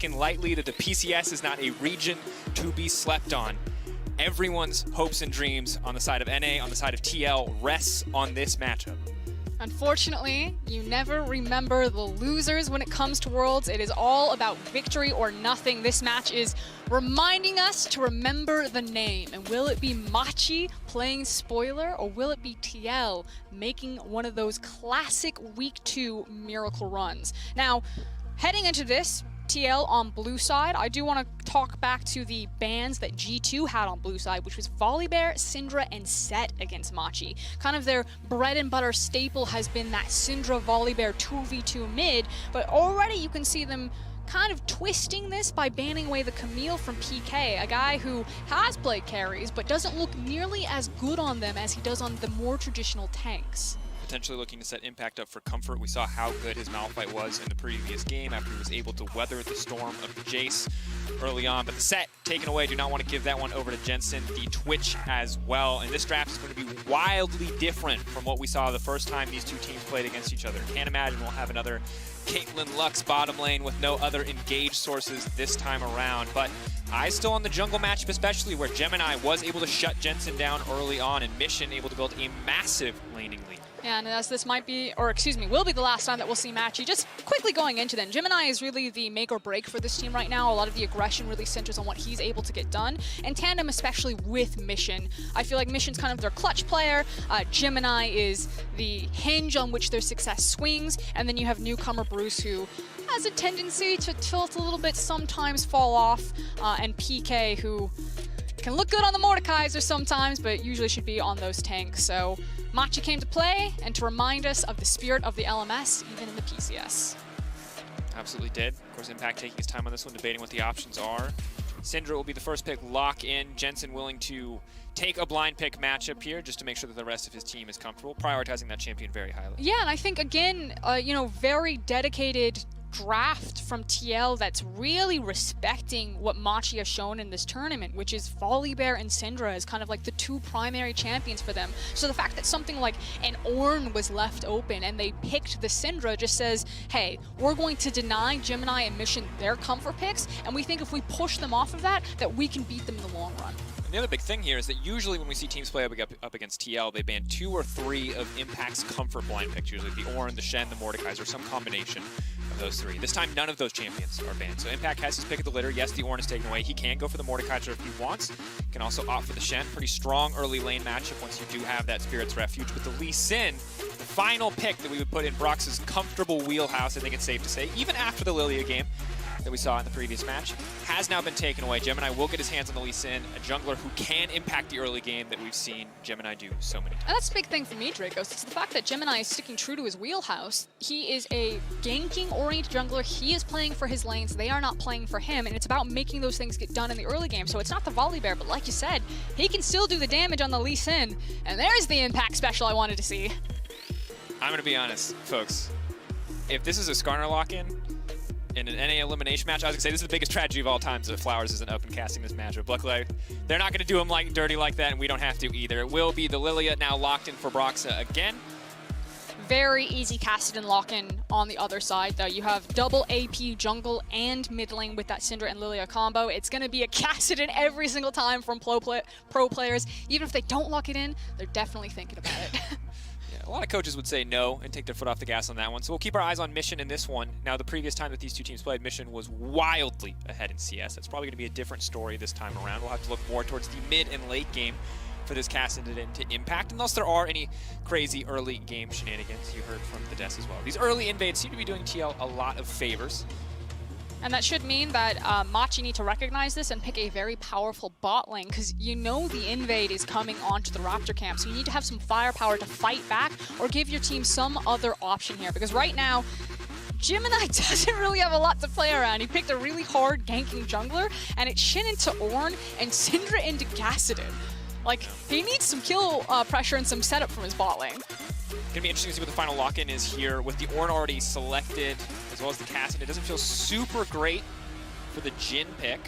lightly that the PCS is not a region to be slept on. Everyone's hopes and dreams on the side of NA, on the side of TL, rests on this matchup. Unfortunately, you never remember the losers when it comes to Worlds. It is all about victory or nothing. This match is reminding us to remember the name. And will it be Machi playing spoiler, or will it be TL making one of those classic Week 2 miracle runs? Now, heading into this, TL on blue side, I do want to talk back to the bans that G2 had on blue side, which was Volibear, Syndra, and Set against Machi. Kind of their bread and butter staple has been that Syndra Volibear 2v2 mid, but already you can see them kind of twisting this by banning away the Camille from PK, a guy who has played carries but doesn't look nearly as good on them as he does on the more traditional tanks. Potentially looking to set Impact up for comfort. We saw how good his Malphite was in the previous game after he was able to weather the storm of the Jace early on. But the Set taken away. Do not want to give that one over to Jensen. The Twitch as well. And this draft is going to be wildly different from what we saw the first time these two teams played against each other. Can't imagine we'll have another Caitlyn Lux bottom lane with no other engaged sources this time around. But eyes still on the jungle matchup, especially where Gemini was able to shut Jensen down early on and Mission able to build a massive laning lead. Yeah, and as this might be, or excuse me, will be the last time that we'll see Machi. Just quickly going into them, Gemini is really the make or break for this team right now. A lot of the aggression really centers on what he's able to get done, and Tandem especially with Mission. I feel like Mission's kind of their clutch player. Gemini is the hinge on which their success swings, and then you have newcomer Bruce, who has a tendency to tilt a little bit, sometimes fall off, and PK, who can look good on the Mordekaiser sometimes, but usually should be on those tanks. So Machi came to play and to remind us of the spirit of the LMS, even in the PCS. Absolutely did. Of course, Impact taking his time on this one, debating what the options are. Syndra will be the first pick, lock in. Jensen willing to take a blind pick matchup here just to make sure that the rest of his team is comfortable, prioritizing that champion very highly. Yeah, and I think, again, you know, very dedicated draft from TL that's really respecting what Machi has shown in this tournament, which is Volibear and Syndra as kind of like the two primary champions for them. So the fact that something like an Ornn was left open and they picked the Syndra just says, hey, we're going to deny Gemini and Mission their comfort picks, and we think if we push them off of that, that we can beat them in the long run. And the other big thing here is that usually when we see teams play up against TL, they ban 2 or 3 of Impact's comfort blind picks, usually the Ornn, the Shen, the Mordekaiser, some combination of those 3. This time, none of those champions are banned. So Impact has his pick of the litter. Yes, the Ornn is taken away. He can go for the Mordekaiser if he wants. Can also opt for the Shen. Pretty strong early lane matchup once you do have that Spirit's Refuge. But the Lee Sin, the final pick that we would put in Brox's comfortable wheelhouse, I think it's safe to say, even after the Lilia game that we saw in the previous match, has now been taken away. Gemini will get his hands on the Lee Sin, a jungler who can impact the early game that we've seen Gemini do so many times. And that's the big thing for me, Dracos. It's the fact that Gemini is sticking true to his wheelhouse. He is a ganking-oriented jungler. He is playing for his lanes. They are not playing for him, and it's about making those things get done in the early game. So it's not the Volibear, but like you said, he can still do the damage on the Lee Sin. And there's the impact special I wanted to see. I'm going to be honest, folks. If this is a Skarner lock-in, in an NA elimination match, I was going to say this is the biggest tragedy of all time that Flowers isn't up and casting this matchup. Luckily, they're not going to do him like dirty like that, and we don't have to either. It will be the Lilia now locked in for Broxa again. Very easy casted and lock-in on the other side, though. You have double AP jungle and mid lane with that Syndra and Lilia combo. It's going to be a casted in every single time from pro players. Even if they don't lock it in, they're definitely thinking about it. A lot of coaches would say no and take their foot off the gas on that one. So we'll keep our eyes on Mission in this one. Now, the previous time that these two teams played, Mission was wildly ahead in CS. That's probably going to be a different story this time around. We'll have to look more towards the mid and late game for this cast into Impact, unless there are any crazy early game shenanigans you heard from the Des as well. These early invades seem to be doing TL a lot of favors. And that should mean that Machi need to recognize this and pick a very powerful bot lane, because you know the invade is coming onto the Raptor camp, so you need to have some firepower to fight back or give your team some other option here, because right now, Gemini doesn't really have a lot to play around. He picked a really hard ganking jungler, and it's Shin into Ornn and Syndra into Gassadin. Like, he needs some kill pressure and some setup from his bot lane. Gonna be interesting to see what the final lock-in is here with the Ornn already selected, as well as the casting. It doesn't feel super great for the Jhin pick.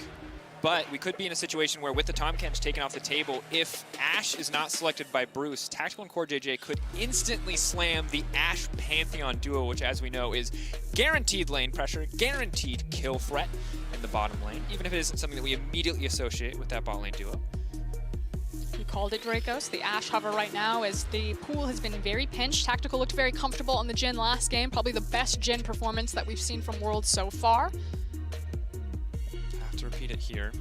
but we could be in a situation where with the Tomcats taken off the table, if Ashe is not selected by Bruce, Tactical and Core JJ could instantly slam the Ashe Pantheon duo, which as we know is guaranteed lane pressure, guaranteed kill threat in the bottom lane, even if it isn't something that we immediately associate with that bot lane duo. You called it, Dracos. The Ashe hover right now as the pool has been very pinched. Tactical looked very comfortable on the Jhin last game, probably the best Jhin performance that we've seen from Worlds so far. To repeat it here.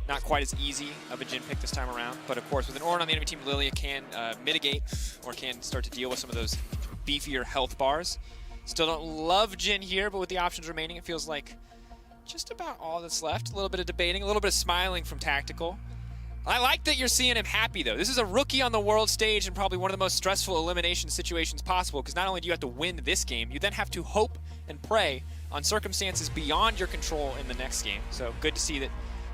Not quite as easy of a Jhin pick this time around, but of course with an Ornn on the enemy team, Lilia can mitigate or can start to deal with some of those beefier health bars. Still don't love Jhin here, but with the options remaining, it feels like just about all that's left. A little bit of debating, a little bit of smiling from Tactical. I like that you're seeing him happy though. This is a rookie on the world stage and probably one of the most stressful elimination situations possible, because not only do you have to win this game, you then have to hope and pray on circumstances beyond your control in the next game. So good to see that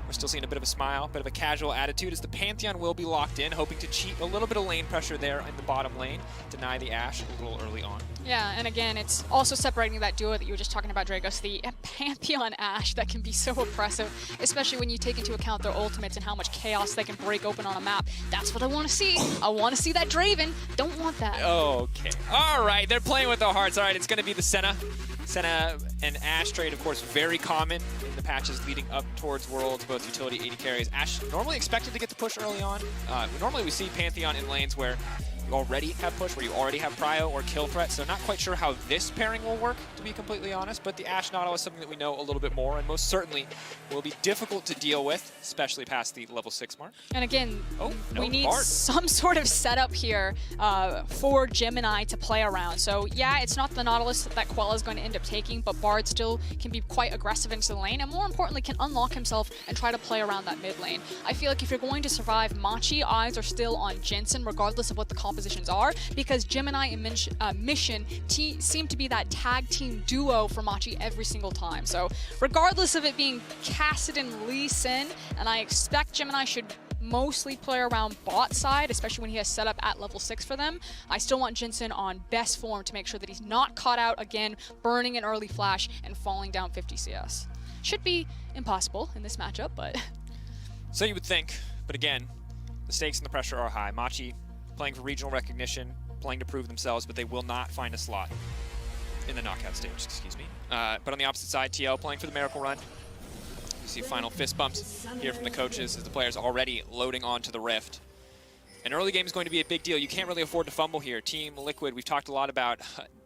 we're still seeing a bit of a smile, bit of a casual attitude as the Pantheon will be locked in, hoping to cheat a little bit of lane pressure there in the bottom lane, deny the Ashe a little early on. Yeah, and again, it's also separating that duo that you were just talking about, Dracos, the Pantheon Ashe that can be so oppressive, especially when you take into account their ultimates and how much chaos they can break open on a map. That's what I want to see. I want to see that Draven. Don't want that. Okay. All right, they're playing with their hearts. All right, it's going to be the Senna and Ashe trade, of course, very common in the patches leading up towards Worlds, both utility AD carries. Ashe normally expected to get the push early on. Normally we see Pantheon in lanes where you already have push, where you already have prio or kill threat, so not quite sure how this pairing will work, to be completely honest, but the Ashe Nautilus is something that we know a little bit more, and most certainly will be difficult to deal with, especially past the level 6 mark. And again, we need Bard. some sort of setup here for Gemini to play around. So yeah, it's not the Nautilus that Quella is going to end up taking, but Bard still can be quite aggressive into the lane, and more importantly, can unlock himself and try to play around that mid lane. I feel like if you're going to survive, Machi, eyes are still on Jensen, regardless of what the compositions are, because Gemini and Mission seem to be that tag team duo for Machi every single time. So regardless of it being Kassadin, Lee Sin, and I expect Gemini should mostly play around bot side, especially when he has set up at level 6 for them, I still want Jensen on best form to make sure that he's not caught out again, burning an early flash and falling down 50 CS. Should be impossible in this matchup, but... So you would think, but again, the stakes and the pressure are high. Machi playing for regional recognition, playing to prove themselves, but they will not find a slot in the knockout stage, excuse me. But on the opposite side, TL playing for the Miracle Run. You see final fist bumps here from the coaches as the players already loading onto the Rift. An early game is going to be a big deal. You can't really afford to fumble here. Team Liquid, we've talked a lot about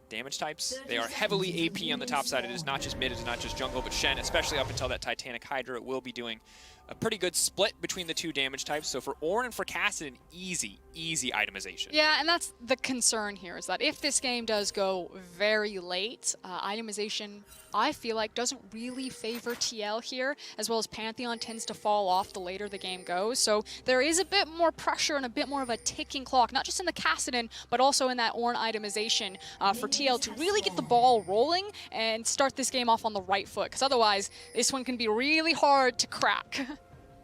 damage types. They are heavily AP on the top side. It is not just mid, it is not just jungle, but Shen, especially up until that Titanic Hydra, will be doing a pretty good split between the two damage types. So for Ornn and for Kassadin, easy itemization. Yeah, and that's the concern here, is that if this game does go very late, itemization, I feel like, doesn't really favor TL here, as well as Pantheon tends to fall off the later the game goes. So there is a bit more pressure and a bit more of a ticking clock, not just in the Kassadin, but also in that Ornn itemization for TL to really get the ball rolling and start this game off on the right foot, because otherwise this one can be really hard to crack.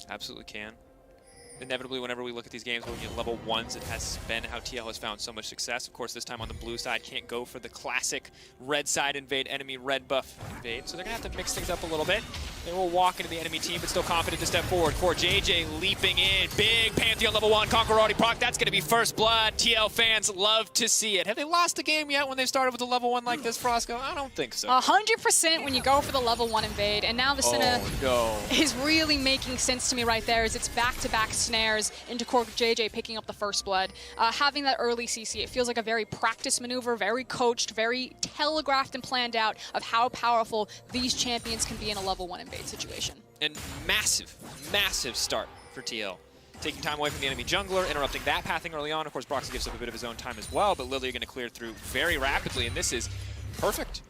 Absolutely can. Inevitably, whenever we look at these games when you level 1s, it has been how TL has found so much success. Of course, this time on the blue side, can't go for the classic red side invade, enemy red buff invade. So they're going to have to mix things up a little bit. They will walk into the enemy team, but still confident to step forward. Core JJ leaping in. Big Pantheon level 1, Conqueror already proc. That's going to be first blood. TL fans love to see it. Have they lost a game yet when they started with a level 1 like this, Frosco? I don't think so. 100% when you go for the level 1 invade. And now the Senna is really making sense to me right there, as it's back-to-back snares into Core JJ picking up the first blood. Having that early CC, it feels like a very practice maneuver, very coached, very telegraphed and planned out of how powerful these champions can be in a level 1 invade situation. And massive start for TL. Taking time away from the enemy jungler, interrupting that pathing early on. Of course, Broxy gives up a bit of his own time as well, but Lilia going to clear through very rapidly, and this is perfect.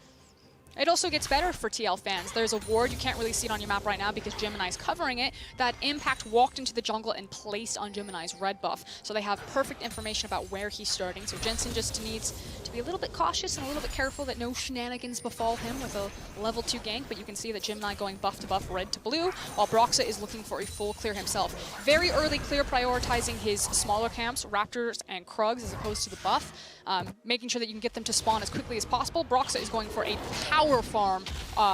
It also gets better for TL fans. There's a ward, you can't really see it on your map right now because Gemini's covering it, that Impact walked into the jungle and placed on Gemini's red buff. So they have perfect information about where he's starting. So Jensen just needs to be a little bit cautious and a little bit careful that no shenanigans befall him with a level 2 gank, but you can see that Gemini going buff to buff, red to blue, while Broxa is looking for a full clear himself. Very early clear, prioritizing his smaller camps, Raptors and Krugs, as opposed to the buff, making sure that you can get them to spawn as quickly as possible. Broxa is going for a power power farm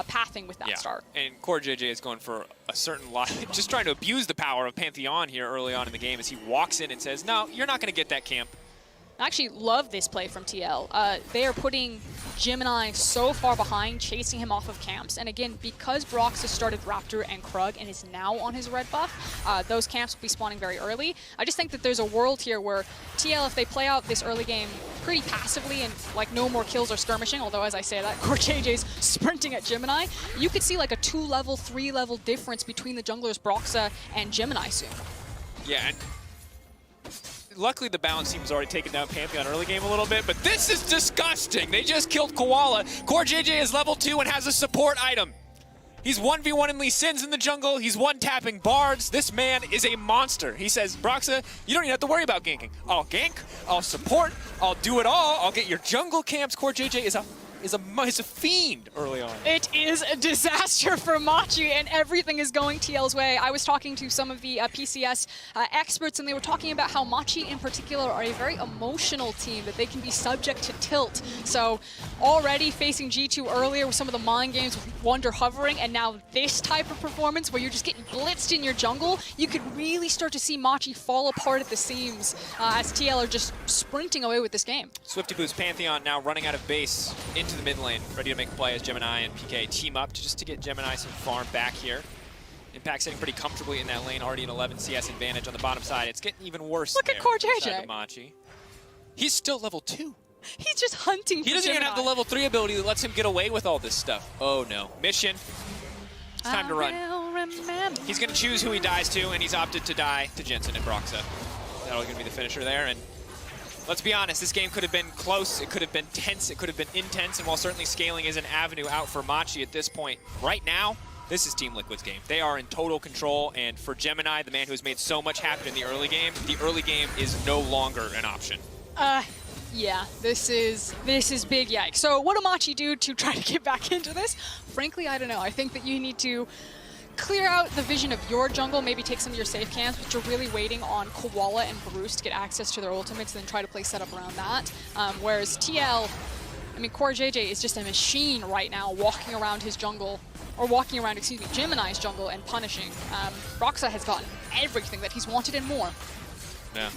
pathing with that start. And Core JJ is going for a certain lot, just trying to abuse the power of Pantheon here early on in the game as he walks in and says, no, you're not going to get that camp. I actually love this play from TL. They are putting Gemini so far behind, chasing him off of camps. And again, because Brox has started Raptor and Krug and is now on his red buff, those camps will be spawning very early. I just think that there's a world here where TL, if they play out this early game pretty passively and like no more kills or skirmishing, although as I say that, Core JJ's sprinting at Gemini, you could see like a 2-level, 3-level difference between the junglers Broxa and Gemini soon. Yeah, and luckily the balance team has already taken down Pantheon early game a little bit, but this is disgusting. They just killed Koala. Core JJ is level 2 and has a support item. He's 1v1 in Lee Sin's in the jungle. He's one-tapping bards. This man is a monster. He says, Broxa, you don't even have to worry about ganking. I'll gank, I'll support, I'll do it all. I'll get your jungle camps. Core JJ is a fiend early on. It is a disaster for Machi, and everything is going TL's way. I was talking to some of the PCS experts, and they were talking about how Machi in particular are a very emotional team, that they can be subject to tilt. So already facing G2 earlier with some of the mind games with Wonder hovering, and now this type of performance where you're just getting blitzed in your jungle, you could really start to see Machi fall apart at the seams as TL are just sprinting away with this game. Swifty Boost Pantheon now running out of base into the mid lane, ready to make a play as Gemini and PK team up just to get Gemini some farm back here. Impact sitting pretty comfortably in that lane, already an 11 CS advantage on the bottom side. It's getting even worse. Look at Core JJ. Machi. He's still level 2. He's just hunting for He doesn't Gemini. even have the level 3 ability that lets him get away with all this stuff. Oh no. Mission. It's time to run. He's going to choose who he dies to, and he's opted to die to Jensen and Broxa. That'll going to be the finisher there. And let's be honest, this game could have been close, it could have been tense, it could have been intense, and while certainly scaling is an avenue out for Machi at this point, right now, this is Team Liquid's game. They are in total control, and for Gemini, the man who has made so much happen in the early game is no longer an option. Yeah, this is big yikes. So what do Machi do to try to get back into this? Frankly, I don't know. I think that you need to clear out the vision of your jungle, maybe take some of your safe camps, but you're really waiting on Koala and Bruce to get access to their ultimates and then try to play setup around that. Whereas TL, I mean, Core JJ is just a machine right now walking around his jungle, or walking around, excuse me, Gemini's jungle and punishing. Broxa has gotten everything that he's wanted and more. Yeah.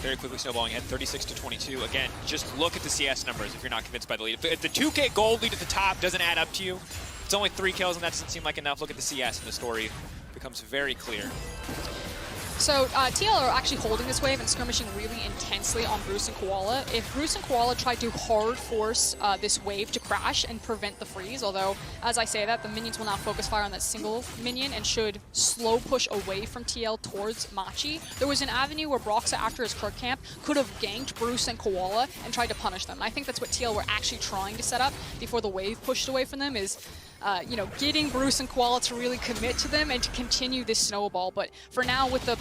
Very quickly snowballing ahead, 36-22. Again, just look at the CS numbers if you're not convinced by the lead. If the 2K gold lead at the top doesn't add up to you, it's only 3 kills and that doesn't seem like enough. Look at the CS and the story becomes very clear. So TL are actually holding this wave and skirmishing really intensely on Bruce and Koala. If Bruce and Koala tried to hard force this wave to crash and prevent the freeze, although as I say that, the minions will now focus fire on that single minion and should slow push away from TL towards Machi. There was an avenue where Broxa, after his Krug camp, could have ganked Bruce and Koala and tried to punish them. And I think that's what TL were actually trying to set up before the wave pushed away from them, is you know, getting Bruce and Koala to really commit to them and to continue this snowball. But for now, with the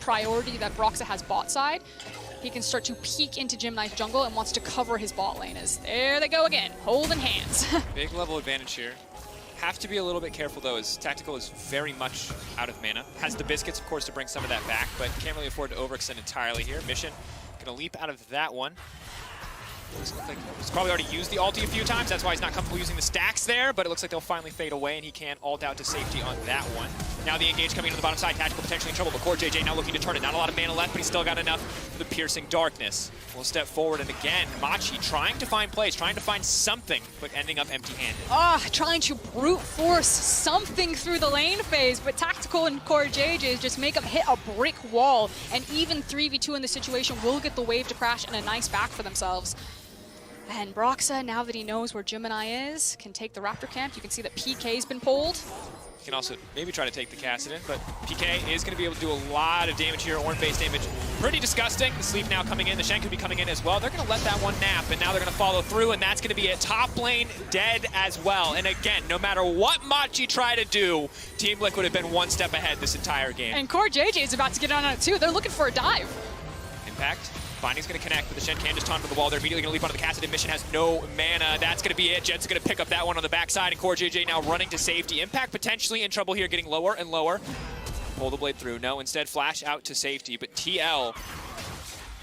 priority that Broxa has bot side, he can start to peek into Gemini's jungle and wants to cover his bot lane. As there they go again, holding hands. Big level advantage here. Have to be a little bit careful though, as Tactical is very much out of mana. Has the biscuits, of course, to bring some of that back, but can't really afford to overextend entirely here. Mission gonna leap out of that one. Looks like he's probably already used the ulti a few times. That's why he's not comfortable using the stacks there, but it looks like they'll finally fade away, and he can ult out to safety on that one. Now the engage coming into the bottom side. Tactical potentially in trouble, but Core JJ now looking to turn it. Not a lot of mana left, but he's still got enough for the piercing darkness. We'll step forward, and again, Machi trying to find plays, trying to find something, but ending up empty-handed. Trying to brute force something through the lane phase, but Tactical and Core JJ just make him hit a brick wall, and even 3v2 in this situation will get the wave to crash and a nice back for themselves. And Broxa, now that he knows where Gemini is, can take the Raptor camp. You can see that PK's been pulled. He can also maybe try to take the Kassadin, but PK is going to be able to do a lot of damage here, Ornn-based damage. Pretty disgusting. The Sleep now coming in. The Shen could be coming in as well. They're going to let that one nap, and now they're going to follow through, and that's going to be it. Top lane dead as well. And again, no matter what Machi tried to do, Team Liquid have been one step ahead this entire game. And Core JJ is about to get on it too. They're looking for a dive. Impact. Binding's going to connect, but the Shen can just taunt to the wall. They're immediately going to leap onto the Kassadin. Mission has no mana. That's going to be it. Jet's going to pick up that one on the backside, and Core JJ now running to safety. Impact potentially in trouble here, getting lower and lower. Pull the blade through. No, instead flash out to safety. But TL,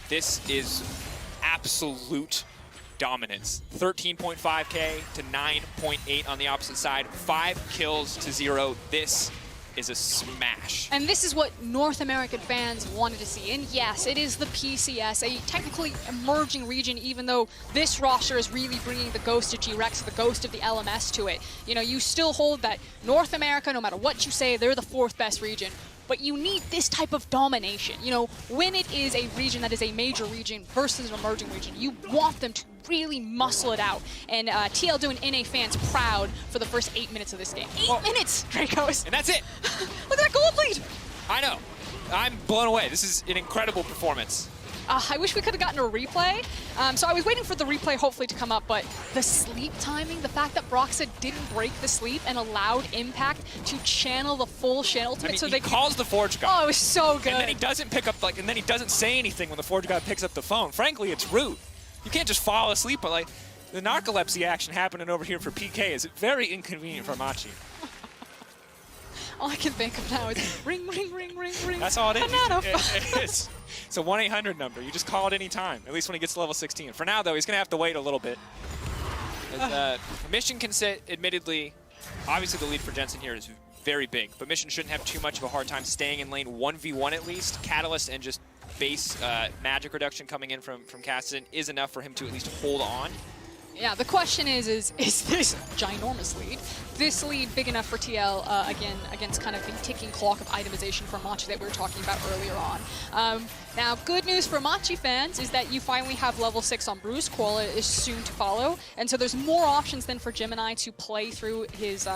this is absolute dominance. 13.5K to 9.8 on the opposite side. 5 kills to 0. This is a smash. And this is what North American fans wanted to see. And yes, it is the PCS, a technically emerging region, even though this roster is really bringing the ghost of G-Rex, the ghost of the LMS to it. You know, you still hold that North America, no matter what you say, they're the 4th best region. But you need this type of domination. You know, when it is a region that is a major region versus an emerging region, you want them to really muscle it out. And TL doing NA fans proud for the first 8 minutes of this game. 8 minutes, Dracos. And that's it. Look at that gold lead. I know. I'm blown away. This is an incredible performance. I wish we could have gotten a replay. So I was waiting for the replay hopefully to come up, but the sleep timing, the fact that Broxa didn't break the sleep and allowed Impact to channel the full Shen ultimate. I mean, so he calls the Forge God. Oh, it was so good. And then he doesn't pick up, and then he doesn't say anything when the Forge God picks up the phone. Frankly, it's rude. You can't just fall asleep, but like, the narcolepsy action happening over here for PK is very inconvenient for Machi. All I can think of now is ring, ring, ring, ring, ring. That's all it is. Banana. It's a 1-800 number. You just call it any time, at least when he gets to level 16. For now, though, he's going to have to wait a little bit. Mission can sit, admittedly, obviously the lead for Jensen here is very big, but Mission shouldn't have too much of a hard time staying in lane 1v1 at least. Catalyst and just base magic reduction coming in from Cassidy is enough for him to at least hold on. Yeah, the question is this ginormous lead, this lead big enough for TL, again, against kind of the ticking clock of itemization for Machi that we were talking about earlier on. Now, good news for Machi fans is that you finally have level 6 on Bruce. Koala is soon to follow, and so there's more options than for Gemini to play through his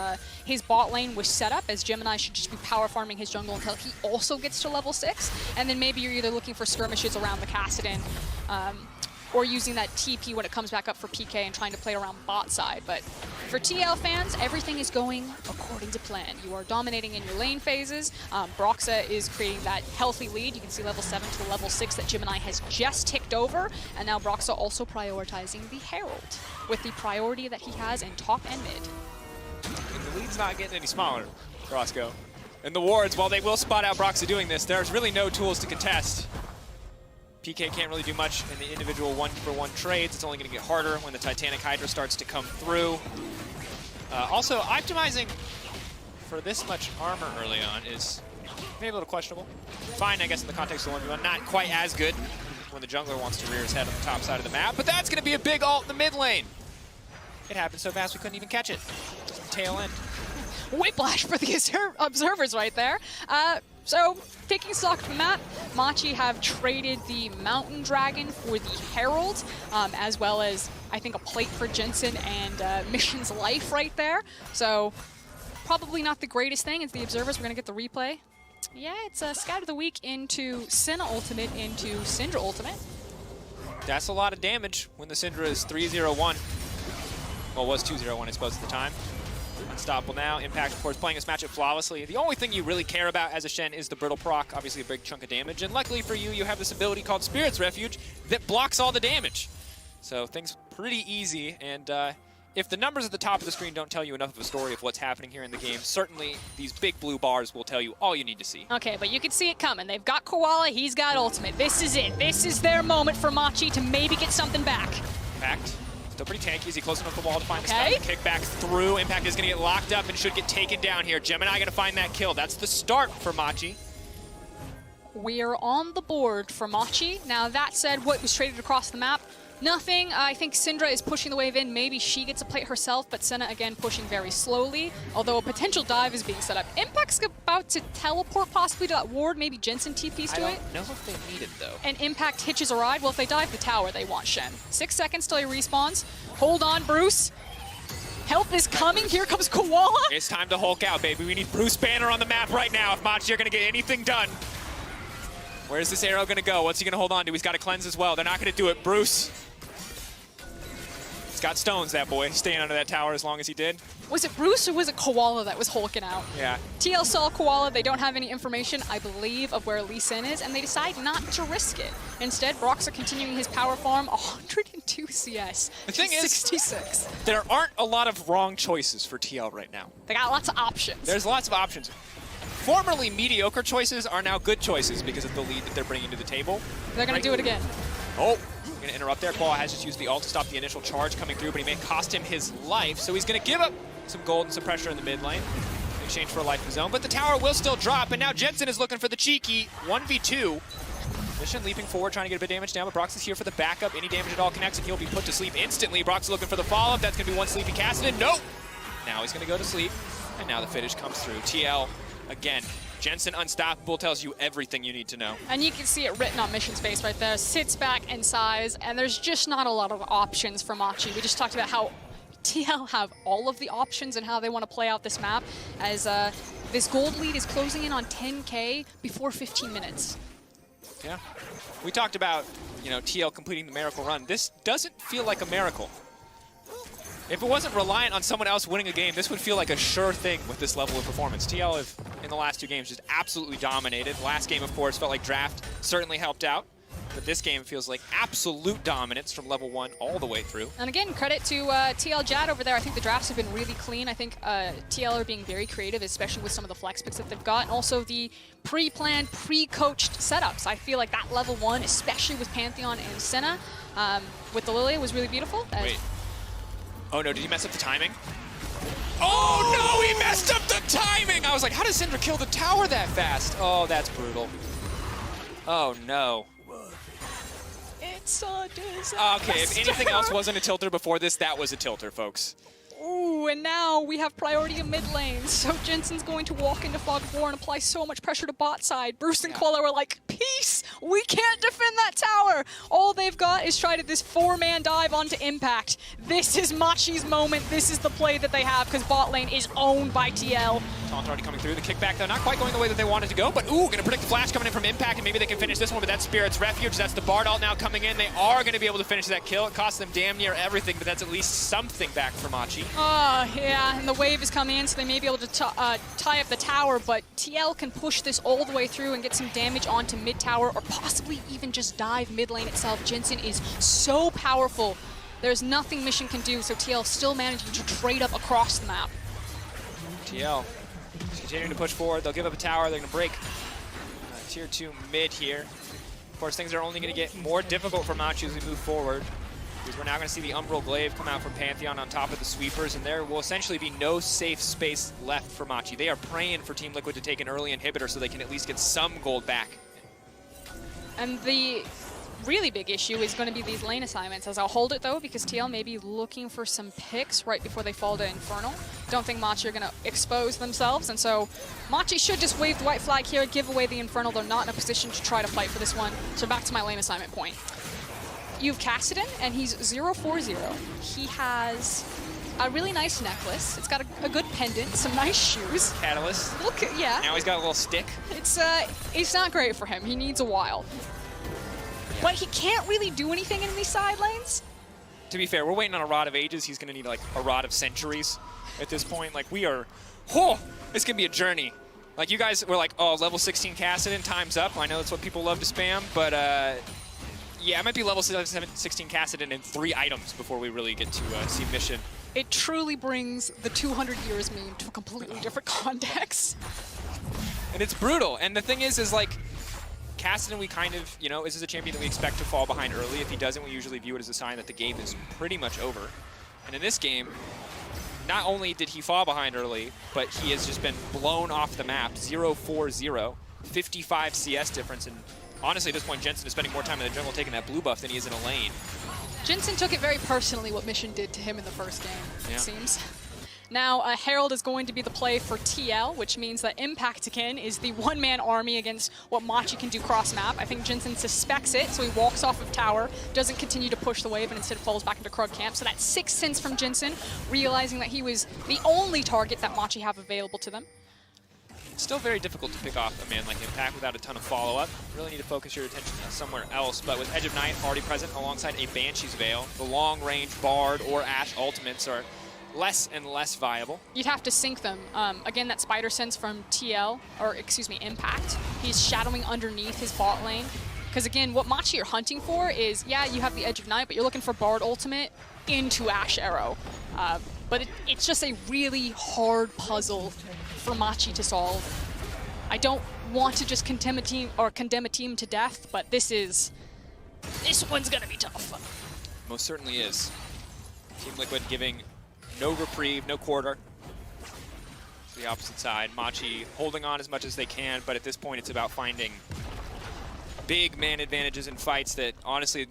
bot lane with setup, as Gemini should just be power farming his jungle until he also gets to level 6, and then maybe you're either looking for skirmishes around the Kassadin, or using that TP when it comes back up for PK and trying to play around bot side. But for TL fans, everything is going according to plan. You are dominating in your lane phases. Broxa is creating that healthy lead. You can see level 7 to level 6 that Gemini has just ticked over. And now Broxa also prioritizing the Herald with the priority that he has in top and mid. And the lead's not getting any smaller, Roscoe. And the wards, while they will spot out Broxa doing this, there's really no tools to contest. PK can't really do much in the individual one-for-one trades. It's only going to get harder when the Titanic Hydra starts to come through. Also, optimizing for this much armor early on is maybe a little questionable. Fine, I guess, in the context of 1v1. Not quite as good when the jungler wants to rear his head on the top side of the map, but that's going to be a big ult in the mid lane. It happened so fast we couldn't even catch it. Just the tail end. Whiplash for the observers right there. So, taking stock of the map, Machi have traded the Mountain Dragon for the Herald, as well as, I think, a plate for Jensen and Mission's life right there. So, probably not the greatest thing. As the observers, we're going to get the replay. Yeah, it's a Scout of the Week into Senna Ultimate into Syndra Ultimate. That's a lot of damage when the Syndra is 3-0-1. Well, it was 2-0-1, I suppose, at the time. Unstoppable now. Impact, of course, playing this matchup flawlessly. The only thing you really care about as a Shen is the brittle proc, obviously a big chunk of damage. And luckily for you, you have this ability called Spirit's Refuge that blocks all the damage. So things pretty easy. And if the numbers at the top of the screen don't tell you enough of a story of what's happening here in the game, certainly these big blue bars will tell you all you need to see. Okay, but you can see it coming. They've got Koala, he's got Ultimate. This is it. This is their moment for Machi to maybe get something back. Impact. Still pretty tanky. Is he close enough to the wall to find the stun? Kick back through. Impact is going to get locked up and should get taken down here. Gemini going to find that kill. That's the start for Machi. We're on the board for Machi. Now, that said, what was traded across the map? Nothing. I think Syndra is pushing the wave in. Maybe she gets a plate herself, but Senna, again, pushing very slowly, although a potential dive is being set up. Impact's about to teleport possibly to that ward. Maybe Jensen TP's to it. I don't know if they need it, though. And Impact hitches a ride. Well, if they dive the tower, they want Shen. 6 seconds till he respawns. Hold on, Bruce. Help is coming. Here comes Koala. It's time to Hulk out, baby. We need Bruce Banner on the map right now if Machi are going to get anything done. Where's this arrow going to go? What's he going to hold on to? He's got to cleanse as well. They're not going to do it. Bruce. He's got stones, that boy, staying under that tower as long as he did. Was it Bruce or was it Koala that was hulking out? Yeah. TL saw Koala. They don't have any information, I believe, of where Lee Sin is, and they decide not to risk it. Instead, Broxa continuing his power farm, 102 CS. The thing is, 66. There aren't a lot of wrong choices for TL right now. They got lots of options. There's lots of options. Formerly mediocre choices are now good choices because of the lead that they're bringing to the table. They're going to do it again. Oh, going to interrupt there. Ball has just used the ult to stop the initial charge coming through, but he may cost him his life. So he's going to give up some gold and some pressure in the mid lane in exchange for a life of his own. But the tower will still drop, and now Jensen is looking for the cheeky 1v2. Mission leaping forward, trying to get a bit of damage down, but Brox is here for the backup. Any damage at all connects, and he'll be put to sleep instantly. Brox looking for the follow-up. That's going to be one sleepy Cassidy. Nope! Now he's going to go to sleep, and now the finish comes through. TL, again, Jensen unstoppable tells you everything you need to know. And you can see it written on Mission's face right there. Sits back in size, and there's just not a lot of options for Machi. We just talked about how TL have all of the options and how they want to play out this map, as this gold lead is closing in on 10K before 15 minutes. Yeah. We talked about, you know, TL completing the miracle run. This doesn't feel like a miracle. If it wasn't reliant on someone else winning a game, this would feel like a sure thing with this level of performance. TL have, in the last 2 games, just absolutely dominated. Last game, of course, felt like draft certainly helped out. But this game feels like absolute dominance from level 1 all the way through. And again, credit to TL Jad over there. I think the drafts have been really clean. I think TL are being very creative, especially with some of the flex picks that they've got, and also the pre-planned, pre-coached setups. I feel like that level 1, especially with Pantheon and Senna, with the Lilia, was really beautiful. Wait. Oh no, did he mess up the timing? Oh no, he messed up the timing! I was like, how does Syndra kill the tower that fast? Oh, that's brutal. Oh no. It's a disaster. Okay, if anything else wasn't a tilter before this, that was a tilter, folks. Ooh, and now we have priority in mid lane. So Jensen's going to walk into Fog of War and apply so much pressure to bot side. Bruce and Quella were like, peace! We can't defend that tower! All they've got is tried this 4-man dive onto Impact. This is Machi's moment. This is the play that they have, because bot lane is owned by TL. Taunt already coming through. The kickback, though, not quite going the way that they wanted to go, but ooh, gonna predict the flash coming in from Impact, and maybe they can finish this one, but that's Spirit's Refuge. That's the Bard ult now coming in. They are gonna be able to finish that kill. It costs them damn near everything, but that's at least something back for Machi. Yeah, and the wave is coming in, so they may be able to tie up the tower, but TL can push this all the way through and get some damage onto mid tower, or possibly even just dive mid lane itself. Jensen is so powerful. There's nothing Mission can do, so TL still managing to trade up across the map. TL is continuing to push forward. They'll give up a tower. They're going to break tier 2 mid here. Of course, things are only going to get more difficult for Machi as we move forward, because we're now going to see the Umbral Glaive come out from Pantheon on top of the sweepers, and there will essentially be no safe space left for Machi. They are praying for Team Liquid to take an early inhibitor so they can at least get some gold back. And the really big issue is going to be these lane assignments, as I'll hold it though, because TL may be looking for some picks right before they fall to Infernal. Don't think Machi are going to expose themselves, and so Machi should just wave the white flag here, give away the Infernal. They're not in a position to try to fight for this one. So back to my lane assignment point. You have Cassidy, and he's 0-4-0. He has a really nice necklace. It's got a good pendant, some nice shoes. Catalyst. Look, yeah. Now he's got a little stick. It's not great for him. He needs a while. Yeah. But he can't really do anything in these side lanes. To be fair, we're waiting on a Rod of Ages. He's going to need like a Rod of Centuries at this point. Like we are, it's going to be a journey. Like you guys were like, oh, level 16 Cassidy, time's up. I know that's what people love to spam, but yeah, I might be level 16 Cassidy in 3 items before we really get to see Mission. It truly brings the 200 years meme to a completely different context. And it's brutal. And the thing is like, Cassidy, we kind of, you know, this is a champion that we expect to fall behind early. If he doesn't, we usually view it as a sign that the game is pretty much over. And in this game, not only did he fall behind early, but he has just been blown off the map. 0-4-0, 55 CS difference, and honestly, at this point, Jensen is spending more time in the jungle taking that blue buff than he is in a lane. Jensen took it very personally what Mission did to him in the first game, it seems. Now, Herald is going to be the play for TL, which means that Impact again is the one-man army against what Machi can do cross-map. I think Jensen suspects it, so he walks off of tower, doesn't continue to push the wave, and instead falls back into Krug camp. So that's 6 cents from Jensen, realizing that he was the only target that Machi have available to them. It's still very difficult to pick off a man like Impact without a ton of follow-up. You really need to focus your attention somewhere else, but with Edge of Night already present alongside a Banshee's Veil, the long-range Bard or Ashe ultimates are less and less viable. You'd have to sync them. Again, that Spider Sense from TL, or excuse me, Impact. He's shadowing underneath his bot lane. Because again, what Machi are hunting for is, yeah, you have the Edge of Night, but you're looking for Bard ultimate into Ashe Arrow. But it's just a really hard puzzle for Machi to solve. I don't want to just condemn a team to death, but this is This one's gonna be tough. Most certainly is. Team Liquid giving no reprieve, no quarter to the opposite side. Machi holding on as much as they can, but at this point it's about finding big man advantages in fights that honestly,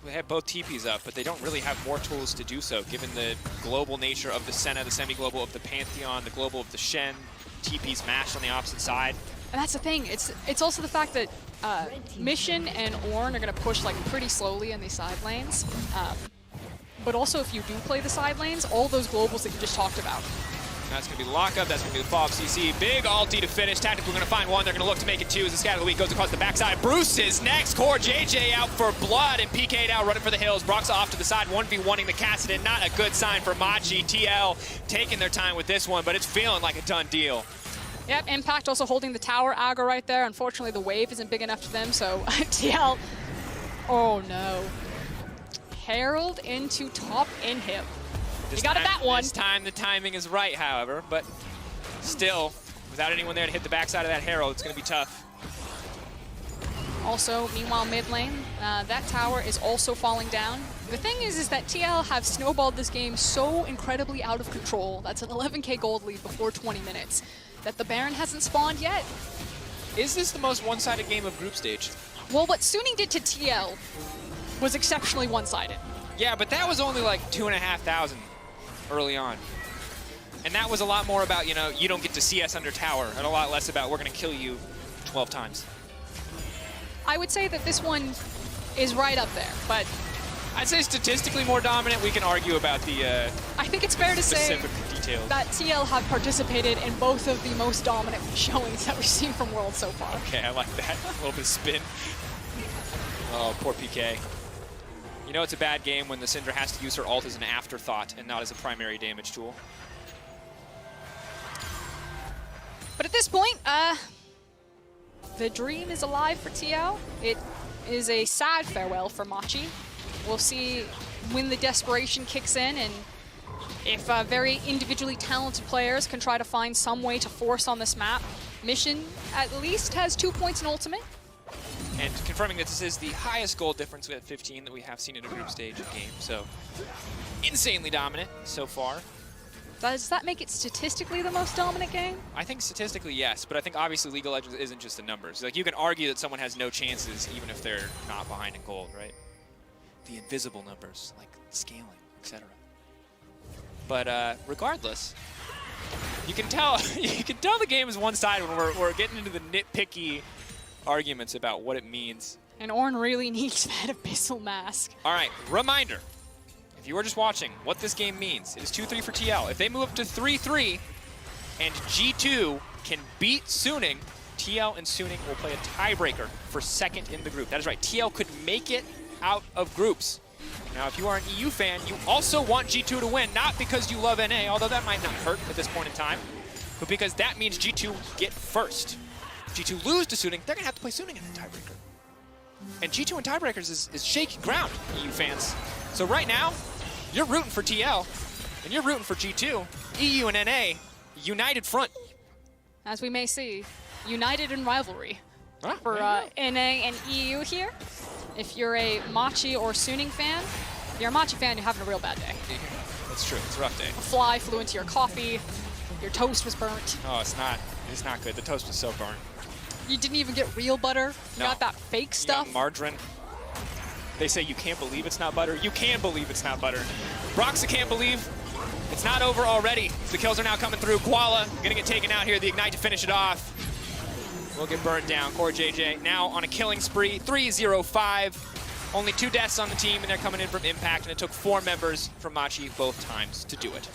they have both TPs up, but they don't really have more tools to do so, given the global nature of the Senna, the semi-global of the Pantheon, the global of the Shen, TPs mashed on the opposite side. And that's the thing, it's also the fact that Mission and Ornn are gonna push like pretty slowly in these side lanes. But also if you do play the side lanes, all those globals that you just talked about. That's going to be the lockup. That's going to be the follow-up CC. Big ulti to finish. Tactical going to find one. They're going to look to make it two as the scatter of the week goes across the backside. Bruce is next. Core JJ out for blood and PK now running for the hills. Brox off to the side. 1v1ing the Cassidon. Not a good sign for Machi. TL taking their time with this one, but it's feeling like a done deal. Yep, Impact also holding the tower aggro right there. Unfortunately, the wave isn't big enough for them, so TL. Oh no. Herald into top inhib. You got it that one. This time the timing is right, however, but still, without anyone there to hit the backside of that Herald, it's going to be tough. Also, meanwhile, mid lane, that tower is also falling down. The thing is that TL have snowballed this game so incredibly out of control. That's an 11k gold lead before 20 minutes. That the Baron hasn't spawned yet. Is this the most one-sided game of group stage? Well, what Suning did to TL was exceptionally one-sided. Yeah, but that was only like 2,500 early on. And that was a lot more about, you know, you don't get to see us under tower, and a lot less about we're going to kill you 12 times. I would say that this one is right up there, but I'd say statistically more dominant. We can argue about the I think it's fair to say details. that TL have participated in both of the most dominant showings that we've seen from Worlds so far. Okay, I like that. A little bit of spin. Oh, poor PK. You know it's a bad game when the Syndra has to use her ult as an afterthought and not as a primary damage tool. But at this point, the dream is alive for TL. It is a sad farewell for Machi. We'll see when the desperation kicks in and if very individually talented players can try to find some way to force on this map. Mission at least has 2 points in ultimate. And confirming that this is the highest goal difference at 15 that we have seen in a group stage game. So insanely dominant so far. Does that make it statistically the most dominant game? I think statistically, yes, but I think obviously League of Legends isn't just the numbers. Like, you can argue that someone has no chances even if they're not behind in gold, right? The invisible numbers, like scaling, etc. But regardless, you can tell the game is one-sided when we're getting into the nitpicky arguments about what it means. And Ornn really needs that Abyssal Mask. All right, reminder. If you were just watching, what this game means, it is 2-3 for TL. If they move up to 3-3 and G2 can beat Suning, TL and Suning will play a tiebreaker for second in the group. That is right, TL could make it out of groups. Now, if you are an EU fan, you also want G2 to win, not because you love NA, although that might not hurt at this point in time, but because that means G2 get first. If G2 lose to Suning, they're going to have to play Suning in the tiebreaker. And G2 in tiebreakers is shaky ground, EU fans. So right now, you're rooting for TL, and you're rooting for G2. EU and NA, united front. As we may see, united in rivalry for NA and EU here. If you're a Machi or Suning fan, if you're a Machi fan, you're having a real bad day. That's true, it's a rough day. A fly flew into your coffee, your toast was burnt. Oh, it's not good. The toast was so burnt. You didn't even get real butter. You got that fake stuff. You got margarine. They say you can't believe it's not butter. You can believe it's not butter. Broxa can't believe it's not over already. The kills are now coming through. Koala gonna get taken out here. The Ignite to finish it off. We'll get burned down. Core JJ now on a killing spree. 3-0-5. Only 2 deaths on the team, and they're coming in from Impact, and it took 4 members from Machi both times to do it.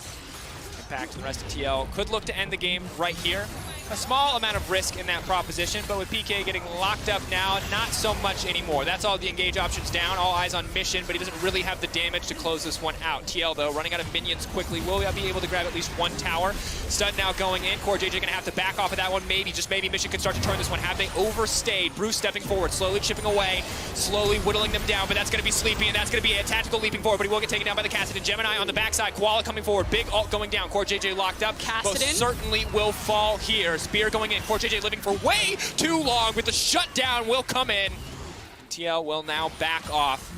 Impact and the rest of TL could look to end the game right here. A small amount of risk in that proposition, but with PK getting locked up now, not so much anymore. That's all the engage options down, all eyes on Mission, but he doesn't really have the damage to close this one out. TL, though, running out of minions quickly. Will be able to grab at least 1 tower. Stun now going in. Core JJ gonna have to back off of that one. Maybe, just maybe, Mission can start to turn this one. Have they overstayed? Bruce stepping forward, slowly chipping away, slowly whittling them down, but that's gonna be Sleepy, and that's gonna be a tactical leaping forward, but he will get taken down by the Cassidon. Gemini on the backside, Koala coming forward, big ult going down. Core JJ locked up. Cassidon most certainly will fall here. Spear going in. Core JJ living for way too long with the shutdown will come in. TL will now back off.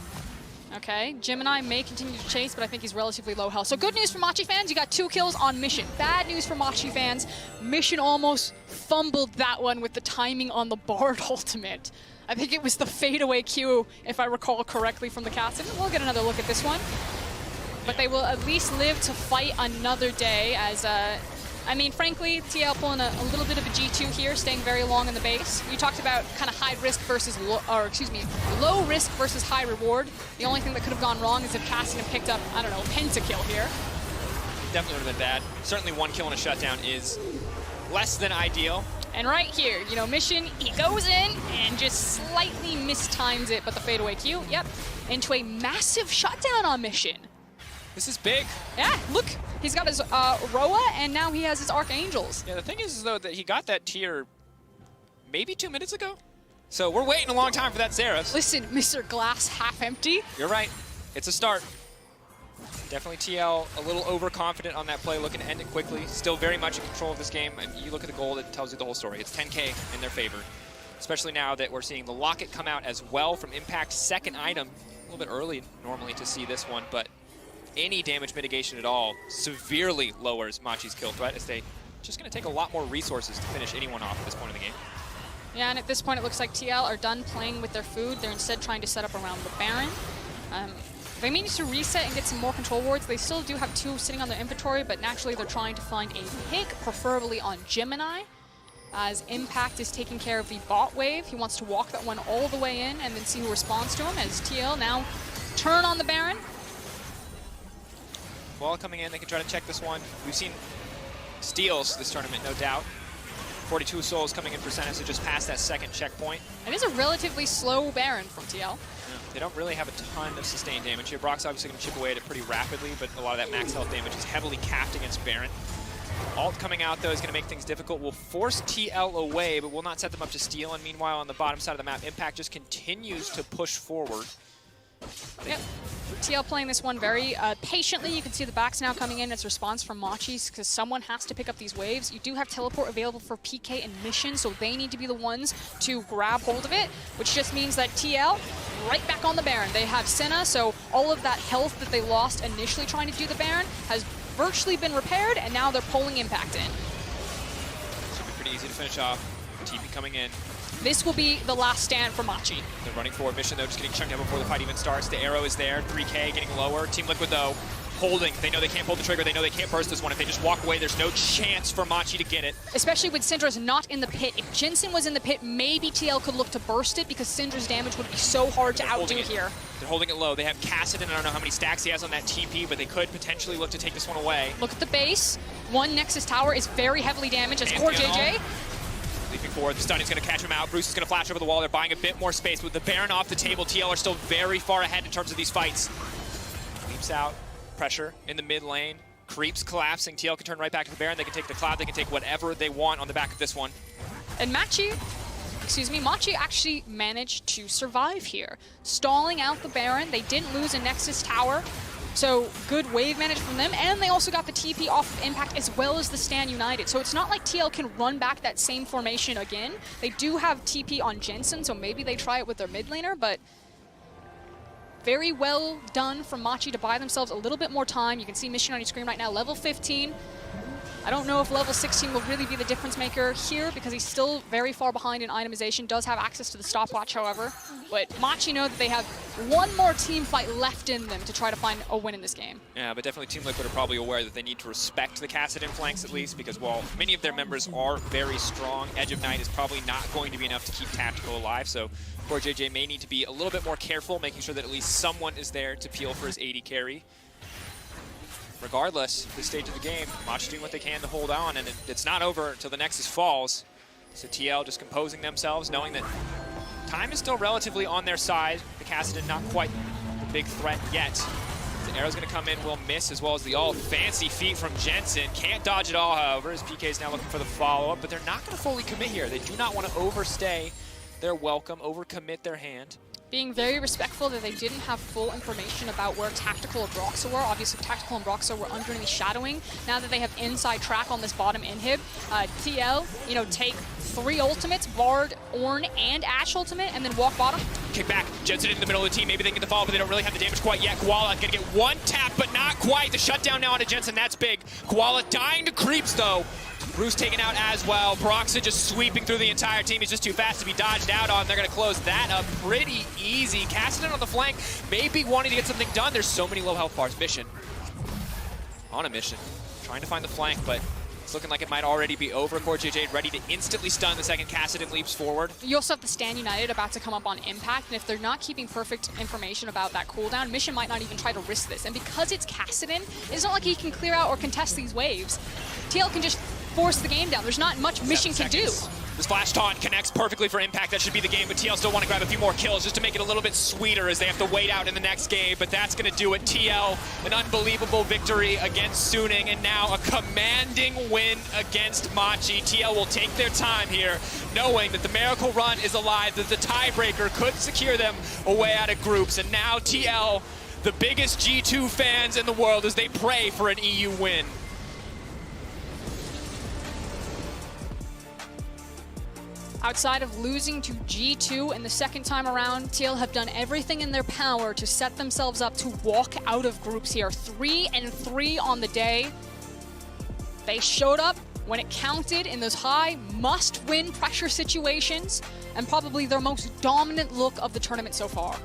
Okay, Gemini may continue to chase, but I think he's relatively low health. So good news for Machi fans, you got 2 kills on Mission. Bad news for Machi fans, Mission almost fumbled that one with the timing on the Bard ultimate. I think it was the fadeaway Q, if I recall correctly from the cast. And we'll get another look at this one. But they will at least live to fight another day as, I mean, frankly, TL pulling a little bit of a G2 here, staying very long in the base. You talked about kind of high risk versus, low risk versus high reward. The only thing that could have gone wrong is if Cassidy picked up, I don't know, a pentakill here. Definitely would have been bad. Certainly 1 kill and a shutdown is less than ideal. And right here, you know, Mission, he goes in and just slightly mistimes it, but the fadeaway Q, yep, into a massive shutdown on Mission. This is big. Yeah, look, he's got his Roa, and now he has his Archangels. Yeah, the thing is, though, that he got that tier maybe 2 minutes ago. So we're waiting a long time for that Xerath. Listen, Mr. Glass half empty. You're right. It's a start. Definitely TL a little overconfident on that play, looking to end it quickly. Still very much in control of this game. And you look at the goal, it tells you the whole story. It's 10K in their favor, especially now that we're seeing the Locket come out as well from Impact's second item. A little bit early normally to see this one, but any damage mitigation at all severely lowers Machi's kill threat, as they just going to take a lot more resources to finish anyone off at this point in the game. Yeah, and at this point it looks like TL are done playing with their food. They're instead trying to set up around the Baron. They may need to reset and get some more control wards. They still do have 2 sitting on their inventory, but naturally they're trying to find a pick, preferably on Gemini, as Impact is taking care of the bot wave. He wants to walk that one all the way in and then see who responds to him, as TL now turn on the Baron. Wall coming in, they can try to check this one. We've seen steals this tournament, no doubt. 42 souls coming in for Senna, so just past that second checkpoint. It is a relatively slow Baron from TL. Yeah, they don't really have a ton of sustained damage here. Brock's obviously going to chip away at it pretty rapidly, but a lot of that max health damage is heavily capped against Baron. Ult coming out, though, is going to make things difficult. Will force TL away, but will not set them up to steal. And meanwhile, on the bottom side of the map, Impact just continues to push forward. Yep. TL playing this one very patiently. You can see the backs now coming in. It's response from Machi because someone has to pick up these waves. You do have teleport available for PK and Mission, so they need to be the ones to grab hold of it, which just means that TL right back on the Baron. They have Senna, so all of that health that they lost initially trying to do the Baron has virtually been repaired, and now they're pulling Impact in. Should be pretty easy to finish off. TP coming in. This will be the last stand for Machi. They're running forward. Mission, though, just getting chunked out before the fight even starts. The arrow is there. 3K getting lower. Team Liquid, though, holding. They know they can't pull the trigger. They know they can't burst this one. If they just walk away, there's no chance for Machi to get it. Especially with Syndra's not in the pit. If Jensen was in the pit, maybe TL could look to burst it because Syndra's damage would be so hard to outdo here. They're holding it low. They have Cassidy. I don't know how many stacks he has on that TP, but they could potentially look to take this one away. Look at the base. One Nexus tower is very heavily damaged as Core JJ. Leaping forward, the stun is going to catch him out. Bruce is going to flash over the wall. They're buying a bit more space. With the Baron off the table, TL are still very far ahead in terms of these fights. Leaps out, pressure in the mid lane. Creeps collapsing. TL can turn right back to the Baron. They can take the Cloud. They can take whatever they want on the back of this one. And Machi actually managed to survive here. Stalling out the Baron. They didn't lose a Nexus tower. So good wave management from them, and they also got the TP off of Impact as well as the Stand United. So it's not like TL can run back that same formation again. They do have TP on Jensen, so maybe they try it with their mid laner, but very well done from Machi to buy themselves a little bit more time. You can see Mission on your screen right now, level 15. I don't know if level 16 will really be the difference maker here because he's still very far behind in itemization, does have access to the stopwatch, however. But Machi know that they have one more team fight left in them to try to find a win in this game. Yeah, but definitely Team Liquid are probably aware that they need to respect the Cassidy flanks at least, because while many of their members are very strong, Edge of Night is probably not going to be enough to keep Tactical alive. So Core JJ may need to be a little bit more careful, making sure that at least someone is there to peel for his AD carry. Regardless, this stage of the game, Machi doing what they can to hold on, and it's not over until the Nexus falls. So TL just composing themselves, knowing that time is still relatively on their side. The Cassidy not quite the big threat yet. The arrow's going to come in, will miss, as well as the all fancy feet from Jensen. Can't dodge it all, however, as PK is now looking for the follow-up, but they're not going to fully commit here. They do not want to overstay their welcome, overcommit their hand. Being very respectful that they didn't have full information about where Tactical and Broxah were. Obviously, Tactical and Broxah were underneath shadowing. Now that they have inside track on this bottom inhib, TL, take 3 ultimates, Bard, Ornn, and Ashe ultimate, and then walk bottom. Kick back, Jensen in the middle of the team. Maybe they get the follow, but they don't really have the damage quite yet. Koala gonna get one tap, but not quite. The shutdown now onto Jensen, that's big. Koala dying to creeps though. Bruce taken out as well. Broxa just sweeping through the entire team. He's just too fast to be dodged out on. They're gonna close that up pretty easy. Cassidy on the flank, maybe wanting to get something done. There's so many low health bars. Mission. On a mission. Trying to find the flank, but it's looking like it might already be over. CoreJJ ready to instantly stun the second Cassidy leaps forward. You also have the Stand United about to come up on Impact, and if they're not keeping perfect information about that cooldown, Mission might not even try to risk this. And because it's Cassidy, it's not like he can clear out or contest these waves. TL can just force the game down. There's not much Mission can do. This flash taunt connects perfectly for Impact. That should be the game, but TL still want to grab a few more kills just to make it a little bit sweeter as they have to wait out in the next game, but that's going to do it. TL, an unbelievable victory against Suning, and now a commanding win against Machi. TL will take their time here, knowing that the miracle run is alive, that the tiebreaker could secure them away out of groups, and now TL, the biggest G2 fans in the world, as they pray for an EU win. Outside of losing to G2 in the second time around, TL have done everything in their power to set themselves up to walk out of groups here. 3-3 on the day. They showed up when it counted in those high must-win pressure situations, and probably their most dominant look of the tournament so far.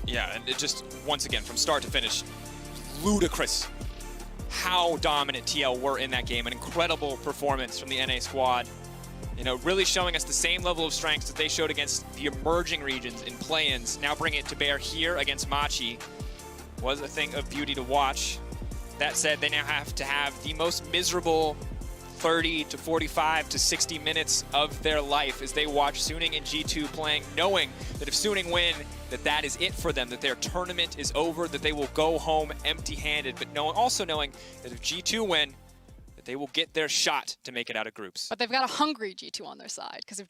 Yeah, and it just, once again, from start to finish, ludicrous how dominant TL were in that game. An incredible performance from the NA squad. You know, really showing us the same level of strengths that they showed against the emerging regions in play-ins. Now bringing it to bear here against Machi was a thing of beauty to watch. That said, they now have to have the most miserable 30 to 45 to 60 minutes of their life as they watch Suning and G2 playing, knowing that if Suning win, that is it for them, that their tournament is over, that they will go home empty-handed, but also knowing that if G2 win, that they will get their shot to make it out of groups. But they've got a hungry G2 on their side, because if